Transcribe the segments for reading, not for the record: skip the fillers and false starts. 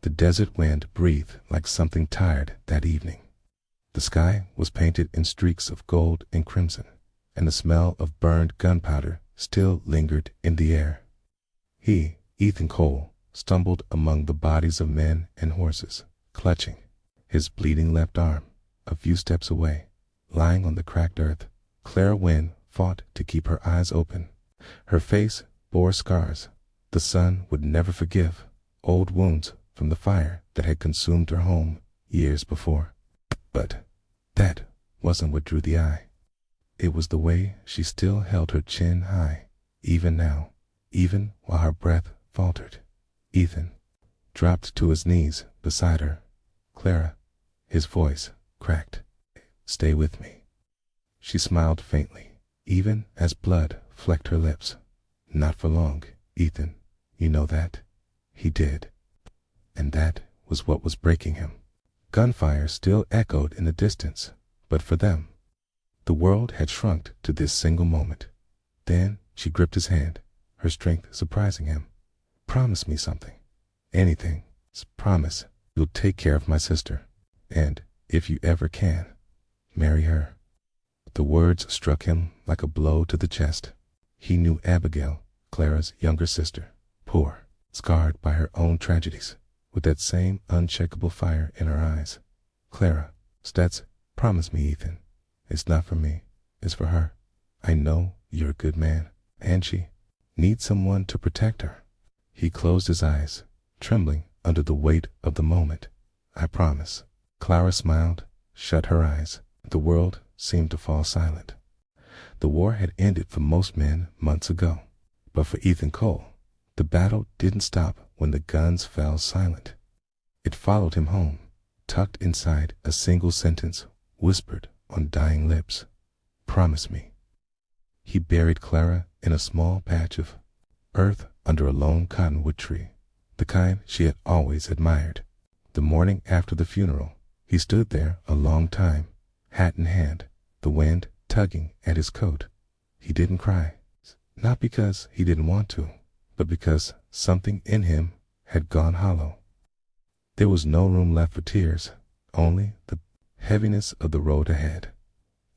The desert wind breathed like something tired that evening. The sky was painted in streaks of gold and crimson, and the smell of burned gunpowder still lingered in the air. He, Ethan Cole, stumbled among the bodies of men and horses, clutching his bleeding left arm. A few steps away, lying on the cracked earth, Clara Wynne fought to keep her eyes open. Her face bore scars the sun would never forgive, old wounds from the fire that had consumed her home years before. But that wasn't what drew the eye. It was the way she still held her chin high, even now, even while her breath faltered. Ethan dropped to his knees beside her. "Clara," his voice cracked. "Stay with me." She smiled faintly, even as blood flecked her lips. "Not for long, Ethan. You know that?" He did. And that was what was breaking him. Gunfire still echoed in the distance, but for them, the world had shrunk to this single moment. Then she gripped his hand, her strength surprising him. "Promise me something. Anything. Promise you'll take care of my sister. And, if you ever can, marry her." The words struck him like a blow to the chest. He knew Abigail, Clara's younger sister, poor, scarred by her own tragedies, with that same unshakable fire in her eyes. "Clara, Stats, promise me, Ethan. It's not for me, it's for her. I know you're a good man, and she needs someone to protect her." He closed his eyes, trembling under the weight of the moment. "I promise." Clara smiled, shut her eyes. The world seemed to fall silent. The war had ended for most men months ago, but for Ethan Cole, the battle didn't stop when the guns fell silent. It followed him home, tucked inside a single sentence whispered on dying lips. "Promise me." He buried Clara in a small patch of earth under a lone cottonwood tree, the kind she had always admired. The morning after the funeral, he stood there a long time, hat in hand, the wind tugging at his coat. He didn't cry, not because he didn't want to, but because something in him had gone hollow. There was no room left for tears, only the heaviness of the road ahead.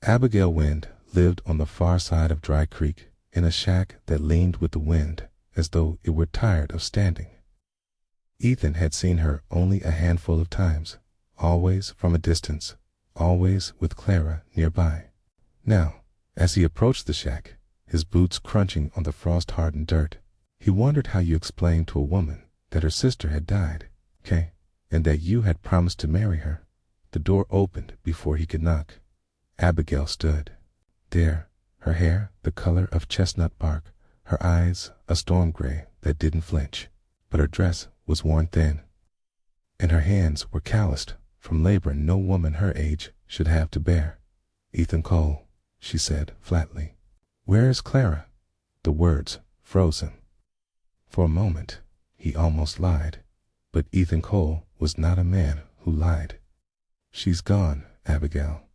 Abigail Wynne lived on the far side of Dry Creek, in a shack that leaned with the wind as though it were tired of standing. Ethan had seen her only a handful of times, always from a distance, always with Clara nearby. Now, as he approached the shack, his boots crunching on the frost-hardened dirt, he wondered how you explained to a woman that her sister had died, and that you had promised to marry her. The door opened before he could knock. Abigail stood there, her hair the color of chestnut bark, her eyes a storm gray that didn't flinch, but her dress was worn thin, and her hands were calloused from labor no woman her age should have to bear. "Ethan Cole," she said flatly. "Where is Clara?" The words froze him. For a moment, he almost lied, but Ethan Cole was not a man who lied. "She's gone, Abigail.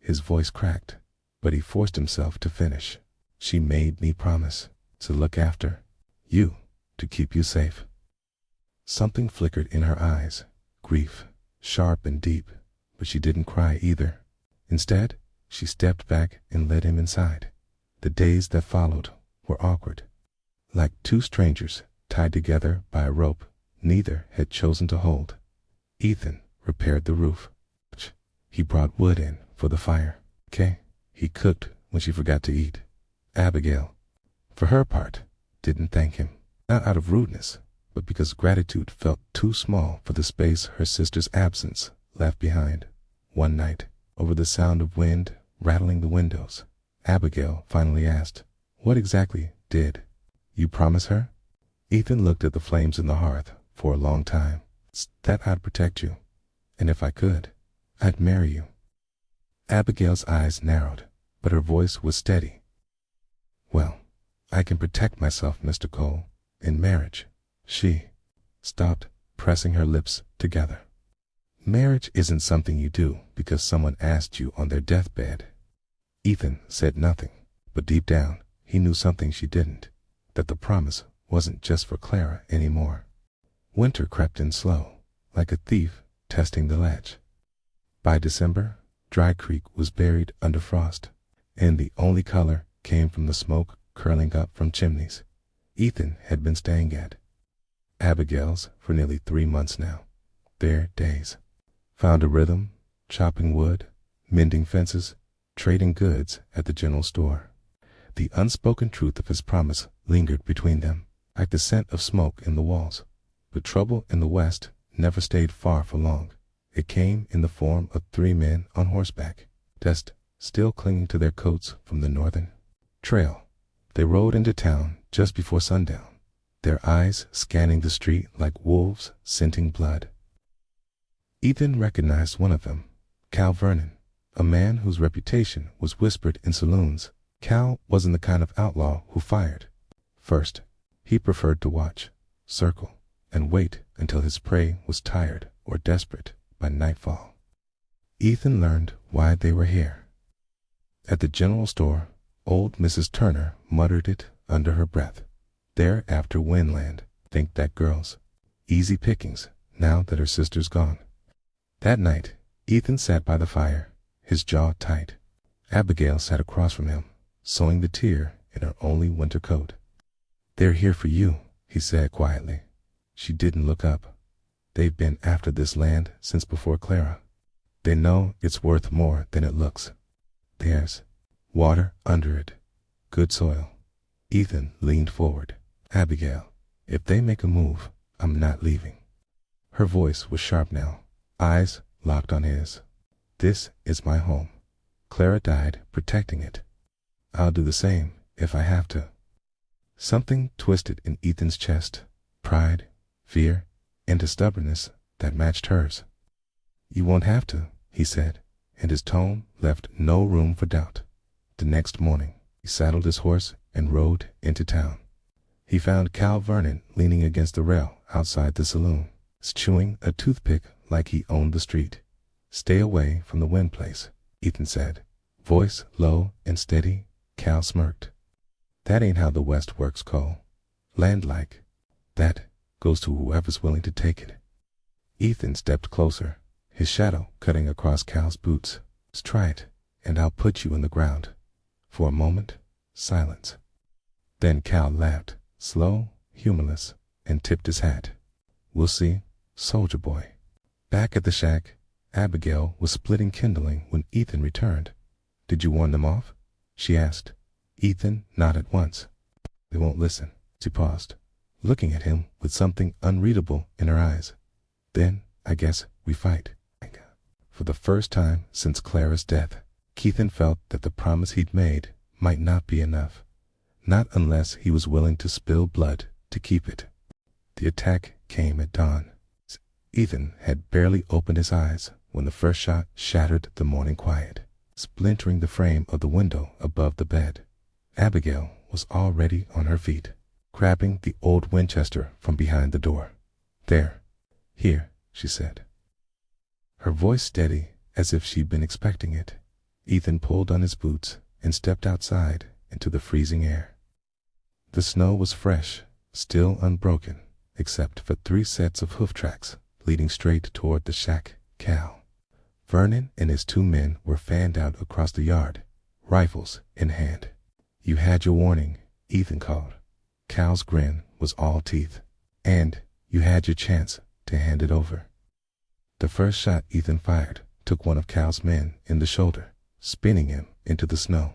His voice cracked, but he forced himself to finish. "She made me promise to look after you, to keep you safe." Something flickered in her eyes, grief, sharp and deep, but she didn't cry either. Instead, she stepped back and led him inside. The days that followed were awkward. Like two strangers tied together by a rope neither had chosen to hold. Ethan repaired the roof. He brought wood in for the fire. He cooked when she forgot to eat. Abigail, for her part, didn't thank him, not out of rudeness, but because gratitude felt too small for the space her sister's absence left behind. One night, over the sound of wind rattling the windows, Abigail finally asked, "What exactly did you promise her?" Ethan looked at the flames in the hearth for a long time. "That I'd protect you, and if I could, I'd marry you." Abigail's eyes narrowed, but her voice was steady. "Well, I can protect myself, Mr. Cole, in marriage." She stopped, pressing her lips together. "Marriage isn't something you do because someone asked you on their deathbed." Ethan said nothing, but deep down, he knew something she didn't, that the promise wasn't just for Clara anymore. Winter crept in slow, like a thief testing the latch. By December, Dry Creek was buried under frost, and the only color came from the smoke curling up from chimneys Ethan had been staying at Abigail's for nearly 3 months now. Their days found a rhythm, chopping wood, mending fences, trading goods at the general store. The unspoken truth of his promise lingered between them, like the scent of smoke in the walls. But trouble in the West never stayed far for long. It came in the form of 3 men on horseback, dust still clinging to their coats from the northern trail. They rode into town just before sundown, their eyes scanning the street like wolves scenting blood. Ethan recognized one of them, Cal Vernon, a man whose reputation was whispered in saloons. Cal wasn't the kind of outlaw who fired first. He preferred to watch, circle, and wait until his prey was tired or desperate by nightfall. Ethan learned why they were here. At the general store, old Mrs. Turner muttered it under her breath. They're after Winland. Think that girl's easy pickings now that her sister's gone. That night, Ethan sat by the fire, his jaw tight. Abigail sat across from him, sewing the tear in her only winter coat. They're here for you, he said quietly. She didn't look up. They've been after this land since before Clara. They know it's worth more than it looks. There's water under it, good soil. Ethan leaned forward. Abigail, if they make a move, I'm not leaving. Her voice was sharp now, eyes locked on his. This is my home. Clara died protecting it. I'll do the same if I have to. Something twisted in Ethan's chest, pride, fear, and a stubbornness that matched hers. You won't have to, he said, and his tone left no room for doubt. The next morning, he saddled his horse and rode into town. He found Cal Vernon leaning against the rail outside the saloon, chewing a toothpick like he owned the street. Stay away from the Wynn place, Ethan said, voice low and steady. Cal smirked. That ain't how the West works, Cole. Land like that goes to whoever's willing to take it. Ethan stepped closer, his shadow cutting across Cal's boots. Try it, and I'll put you in the ground. For a moment, silence. Then Cal laughed, slow, humorless, and tipped his hat. We'll see, soldier boy. Back at the shack, Abigail was splitting kindling when Ethan returned. Did you warn them off? She asked. Ethan nodded once. They won't listen. She paused, looking at him with something unreadable in her eyes. Then, I guess, we fight. For the first time since Clara's death, Ethan felt that the promise he'd made might not be enough. Not unless he was willing to spill blood to keep it. The attack came at dawn. Ethan had barely opened his eyes when the first shot shattered the morning quiet, splintering the frame of the window above the bed. Abigail was already on her feet, grabbing the old Winchester from behind the door. There. Here, she said. Her voice steady as if she'd been expecting it. Ethan pulled on his boots and stepped outside into the freezing air. The snow was fresh, still unbroken, except for 3 sets of hoof tracks leading straight toward the shack. Cal Vernon and his 2 men were fanned out across the yard, rifles in hand. You had your warning, Ethan called. Cal's grin was all teeth. And you had your chance to hand it over. The first shot Ethan fired took one of Cal's men in the shoulder, spinning him into the snow.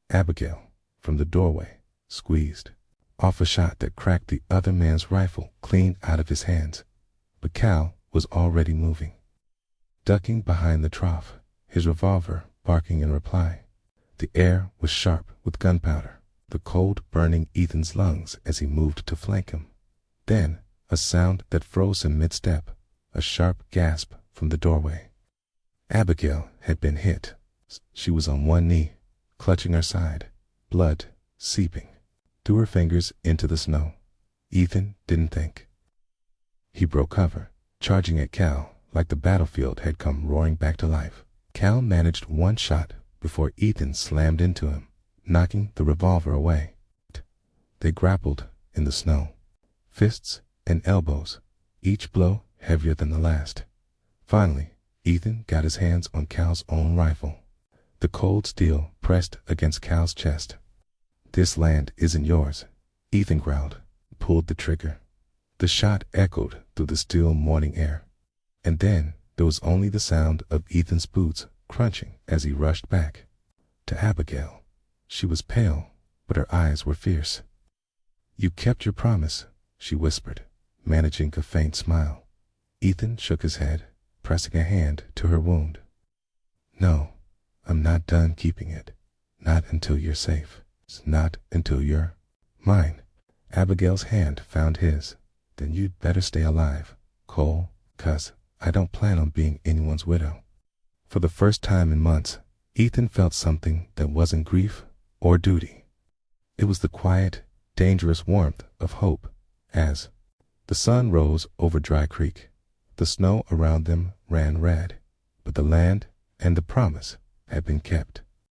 Abigail, from the doorway, squeezed off a shot that cracked the other man's rifle clean out of his hands. But Cal was already moving, ducking behind the trough, his revolver barking in reply. The air was sharp with gunpowder, the cold burning Ethan's lungs as he moved to flank him. Then, a sound that froze him mid-step, a sharp gasp from the doorway. Abigail had been hit. She was on one knee, clutching her side, blood seeping through her fingers into the snow. Ethan didn't think. He broke cover, charging at Cal like the battlefield had come roaring back to life. Cal managed one shot before Ethan slammed into him, knocking the revolver away. They grappled in the snow, fists and elbows each blow heavier than the last. Finally, Ethan got his hands on Cal's own rifle. The cold steel pressed against Cal's chest. "This land isn't yours," Ethan growled, pulled the trigger. The shot echoed through the still morning air. And then there was only the sound of Ethan's boots crunching as he rushed back. To Abigail, she was pale, but her eyes were fierce. "You kept your promise," she whispered, managing a faint smile. Ethan shook his head, pressing a hand to her wound. "No, I'm not done keeping it. Not until you're safe. Not until you're mine." Abigail's hand found his. "Then you'd better stay alive, Cole, 'cause I don't plan on being anyone's widow." For the first time in months, Ethan felt something that wasn't grief or duty. It was the quiet, dangerous warmth of hope. As the sun rose over Dry Creek, the snow around them ran red, but the land and the promise had been kept.